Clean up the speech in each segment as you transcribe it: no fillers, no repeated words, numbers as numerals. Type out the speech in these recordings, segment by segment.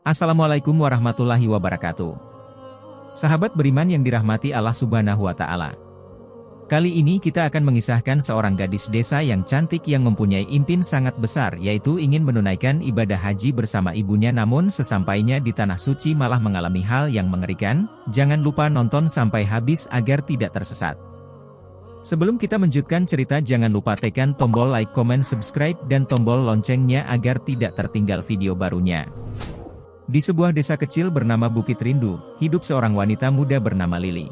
Assalamualaikum warahmatullahi wabarakatuh. Sahabat beriman yang dirahmati Allah Subhanahu wa Ta'ala. Kali ini kita akan mengisahkan seorang gadis desa yang cantik yang mempunyai impian sangat besar, yaitu ingin menunaikan ibadah haji bersama ibunya, namun sesampainya di Tanah Suci malah mengalami hal yang mengerikan. Jangan lupa nonton sampai habis agar tidak tersesat. Sebelum kita lanjutkan cerita, jangan lupa tekan tombol like, comment, subscribe, dan tombol loncengnya agar tidak tertinggal video barunya. Di sebuah desa kecil bernama Bukit Rindu, hidup seorang wanita muda bernama Lili.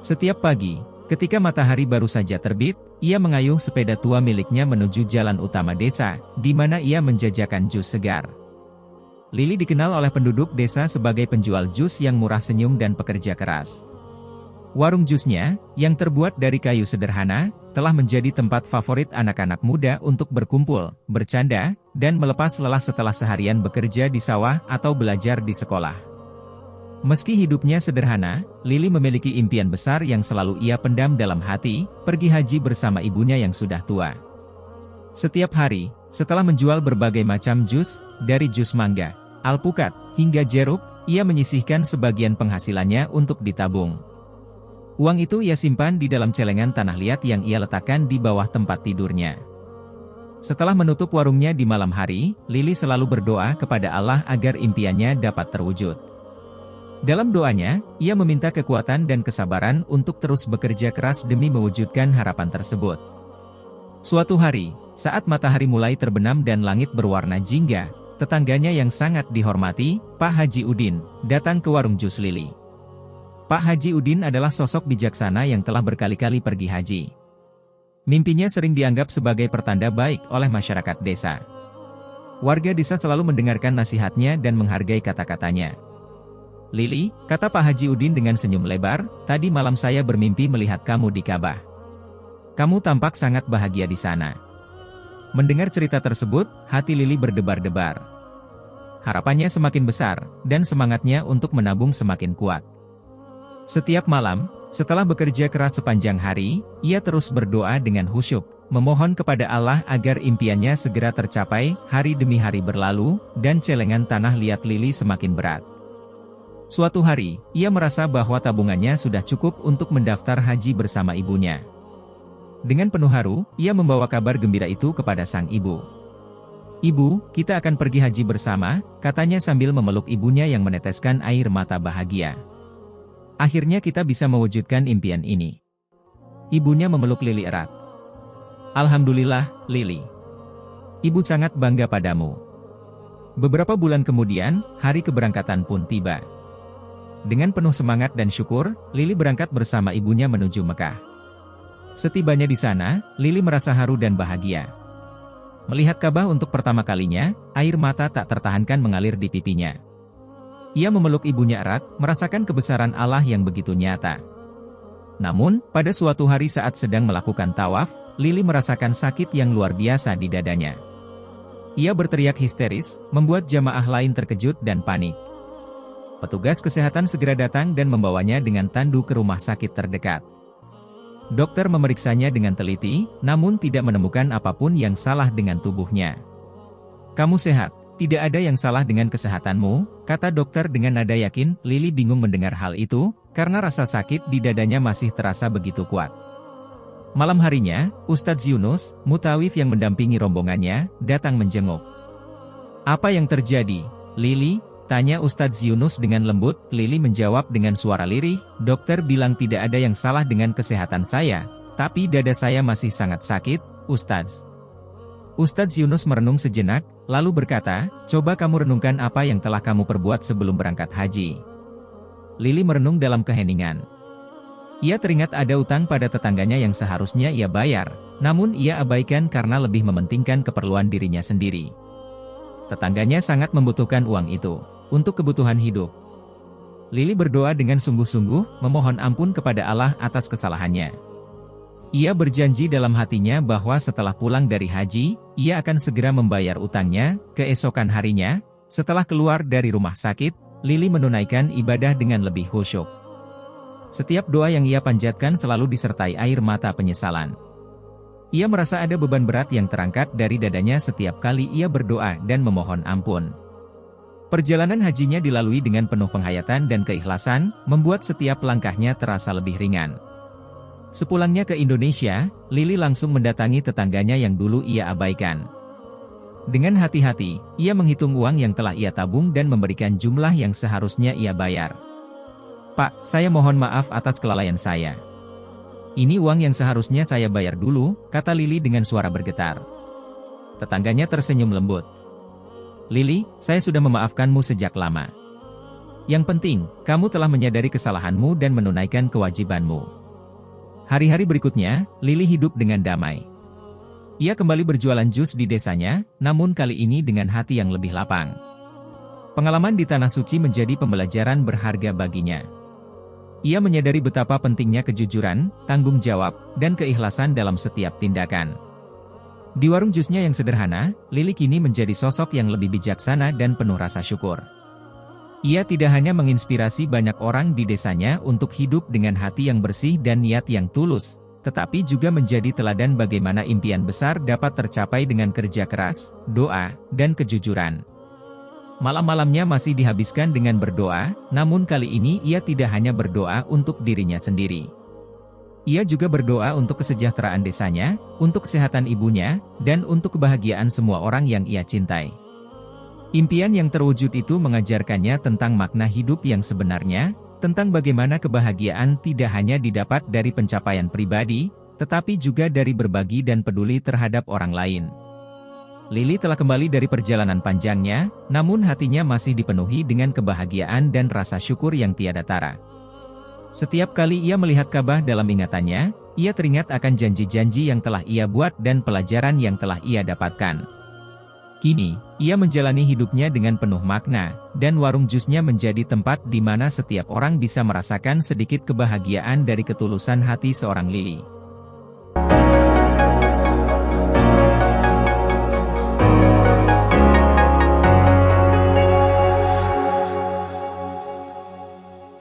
Setiap pagi, ketika matahari baru saja terbit, ia mengayuh sepeda tua miliknya menuju jalan utama desa, di mana ia menjajakan jus segar. Lili dikenal oleh penduduk desa sebagai penjual jus yang murah senyum dan pekerja keras. Warung jusnya, yang terbuat dari kayu sederhana, telah menjadi tempat favorit anak-anak muda untuk berkumpul, bercanda, dan melepas lelah setelah seharian bekerja di sawah atau belajar di sekolah. Meski hidupnya sederhana, Lili memiliki impian besar yang selalu ia pendam dalam hati, pergi haji bersama ibunya yang sudah tua. Setiap hari, setelah menjual berbagai macam jus, dari jus mangga, alpukat, hingga jeruk, ia menyisihkan sebagian penghasilannya untuk ditabung. Uang itu ia simpan di dalam celengan tanah liat yang ia letakkan di bawah tempat tidurnya. Setelah menutup warungnya di malam hari, Lili selalu berdoa kepada Allah agar impiannya dapat terwujud. Dalam doanya, ia meminta kekuatan dan kesabaran untuk terus bekerja keras demi mewujudkan harapan tersebut. Suatu hari, saat matahari mulai terbenam dan langit berwarna jingga, tetangganya yang sangat dihormati, Pak Haji Udin, datang ke warung jus Lili. Pak Haji Udin adalah sosok bijaksana yang telah berkali-kali pergi haji. Mimpinya sering dianggap sebagai pertanda baik oleh masyarakat desa. Warga desa selalu mendengarkan nasihatnya dan menghargai kata-katanya. "Lili," kata Pak Haji Udin dengan senyum lebar, "tadi malam saya bermimpi melihat kamu di Ka'bah. Kamu tampak sangat bahagia di sana." Mendengar cerita tersebut, hati Lili berdebar-debar. Harapannya semakin besar, dan semangatnya untuk menabung semakin kuat. Setiap malam, setelah bekerja keras sepanjang hari, ia terus berdoa dengan khusyuk, memohon kepada Allah agar impiannya segera tercapai. Hari demi hari berlalu, dan celengan tanah liat Lili semakin berat. Suatu hari, ia merasa bahwa tabungannya sudah cukup untuk mendaftar haji bersama ibunya. Dengan penuh haru, ia membawa kabar gembira itu kepada sang ibu. "Ibu, kita akan pergi haji bersama," katanya sambil memeluk ibunya yang meneteskan air mata bahagia. "Akhirnya kita bisa mewujudkan impian ini." Ibunya memeluk Lili erat. "Alhamdulillah, Lili. Ibu sangat bangga padamu." Beberapa bulan kemudian, hari keberangkatan pun tiba. Dengan penuh semangat dan syukur, Lili berangkat bersama ibunya menuju Mekah. Setibanya di sana, Lili merasa haru dan bahagia. Melihat Ka'bah untuk pertama kalinya, air mata tak tertahankan mengalir di pipinya. Ia memeluk ibunya erat, merasakan kebesaran Allah yang begitu nyata. Namun, pada suatu hari saat sedang melakukan tawaf, Lili merasakan sakit yang luar biasa di dadanya. Ia berteriak histeris, membuat jamaah lain terkejut dan panik. Petugas kesehatan segera datang dan membawanya dengan tandu ke rumah sakit terdekat. Dokter memeriksanya dengan teliti, namun tidak menemukan apapun yang salah dengan tubuhnya. "Kamu sehat. Tidak ada yang salah dengan kesehatanmu," kata dokter dengan nada yakin. Lili bingung mendengar hal itu, karena rasa sakit di dadanya masih terasa begitu kuat. Malam harinya, Ustadz Yunus, mutawif yang mendampingi rombongannya, datang menjenguk. "Apa yang terjadi, Lili?" tanya Ustadz Yunus dengan lembut. Lili menjawab dengan suara lirih, "Dokter bilang tidak ada yang salah dengan kesehatan saya, tapi dada saya masih sangat sakit, Ustadz." Ustadz Yunus merenung sejenak, lalu berkata, "Coba kamu renungkan apa yang telah kamu perbuat sebelum berangkat haji." Lili merenung dalam keheningan. Ia teringat ada utang pada tetangganya yang seharusnya ia bayar, namun ia abaikan karena lebih mementingkan keperluan dirinya sendiri. Tetangganya sangat membutuhkan uang itu untuk kebutuhan hidup. Lili berdoa dengan sungguh-sungguh, memohon ampun kepada Allah atas kesalahannya. Ia berjanji dalam hatinya bahwa setelah pulang dari haji, ia akan segera membayar utangnya. Keesokan harinya, setelah keluar dari rumah sakit, Lili menunaikan ibadah dengan lebih khusyuk. Setiap doa yang ia panjatkan selalu disertai air mata penyesalan. Ia merasa ada beban berat yang terangkat dari dadanya setiap kali ia berdoa dan memohon ampun. Perjalanan hajinya dilalui dengan penuh penghayatan dan keikhlasan, membuat setiap langkahnya terasa lebih ringan. Sepulangnya ke Indonesia, Lili langsung mendatangi tetangganya yang dulu ia abaikan. Dengan hati-hati, ia menghitung uang yang telah ia tabung dan memberikan jumlah yang seharusnya ia bayar. "Pak, saya mohon maaf atas kelalaian saya. Ini uang yang seharusnya saya bayar dulu," kata Lili dengan suara bergetar. Tetangganya tersenyum lembut. "Lili, saya sudah memaafkanmu sejak lama. Yang penting, kamu telah menyadari kesalahanmu dan menunaikan kewajibanmu." Hari-hari berikutnya, Lili hidup dengan damai. Ia kembali berjualan jus di desanya, namun kali ini dengan hati yang lebih lapang. Pengalaman di Tanah Suci menjadi pembelajaran berharga baginya. Ia menyadari betapa pentingnya kejujuran, tanggung jawab, dan keikhlasan dalam setiap tindakan. Di warung jusnya yang sederhana, Lili kini menjadi sosok yang lebih bijaksana dan penuh rasa syukur. Ia tidak hanya menginspirasi banyak orang di desanya untuk hidup dengan hati yang bersih dan niat yang tulus, tetapi juga menjadi teladan bagaimana impian besar dapat tercapai dengan kerja keras, doa, dan kejujuran. Malam-malamnya masih dihabiskan dengan berdoa, namun kali ini ia tidak hanya berdoa untuk dirinya sendiri. Ia juga berdoa untuk kesejahteraan desanya, untuk kesehatan ibunya, dan untuk kebahagiaan semua orang yang ia cintai. Impian yang terwujud itu mengajarkannya tentang makna hidup yang sebenarnya, tentang bagaimana kebahagiaan tidak hanya didapat dari pencapaian pribadi, tetapi juga dari berbagi dan peduli terhadap orang lain. Lili telah kembali dari perjalanan panjangnya, namun hatinya masih dipenuhi dengan kebahagiaan dan rasa syukur yang tiada tara. Setiap kali ia melihat Ka'bah dalam ingatannya, ia teringat akan janji-janji yang telah ia buat dan pelajaran yang telah ia dapatkan. Kini, ia menjalani hidupnya dengan penuh makna, dan warung jusnya menjadi tempat di mana setiap orang bisa merasakan sedikit kebahagiaan dari ketulusan hati seorang Lili.